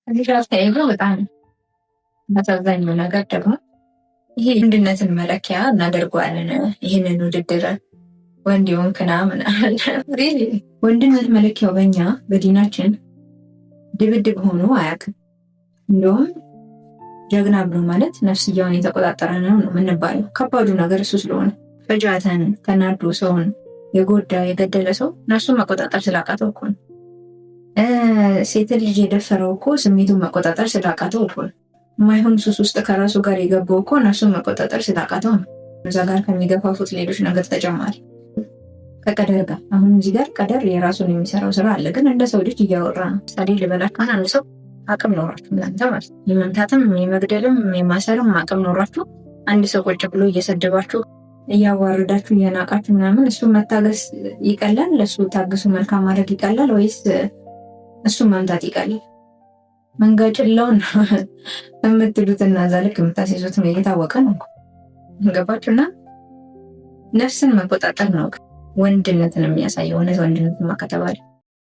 እዚህ ጋር ተያይዞ በጣም አሳዛኙ ነገር ደግሞ ይሄ ወንድነትን መለኪያ እናደርገዋለን። ይህንን ውድድር ወንድ የሆንክና ምናምን ወንድነት መለኪያው በእኛ በዲናችን ድብድብ ሆኖ አያውቅም። እንደውም ጀግና ብሎ ማለት ነፍስያውን የተቆጣጠረ ነው የምንባለው። ከባዱ ነገር እሱ ስለሆነ ፈጃተን ተናዶ ሰውን የጎዳ የገደለ ሰው ነፍሱን መቆጣጠር ስላቃተው እኮ ነው። ሴትን ልጅ የደፈረው እኮ ስሜቱን መቆጣጠር ስላቃተው እኮ ነው። የማይሆን ሱስ ውስጥ ከራሱ ጋር የገባው እኮ ነፍሱን መቆጣጠር ስላቃተው ነው። እዛ ጋር ከሚገፋፉት ሌሎች ነገር ተጨማሪ ከቀደር ጋር አሁን እዚህ ጋር ቀደር የራሱን የሚሰራው ስራ አለ። ግን እንደ ሰው ልጅ እያወራ ነው። ምሳሌ ልበላችሁ፣ አንድ ሰው አቅም ኖራችሁ እናንተ ማለት የመምታትም የመግደልም የማሰርም አቅም ኖራችሁ አንድ ሰው ቁጭ ብሎ እየሰደባችሁ እያዋረዳችሁ እየናቃችሁ ምናምን እሱ መታገስ ይቀላል? ለእሱ ታግሱ መልካም ማድረግ ይቀላል ወይስ እሱ መምታት ይቀላል? መንጋጭላውን የምትሉትና እዛ ልክ የምታስይዙት ነው እየታወቀ ነው። ገባችሁና ነፍስን መቆጣጠር ነው ወንድነትን የሚያሳየው። እውነት ወንድነትማ ከተባለ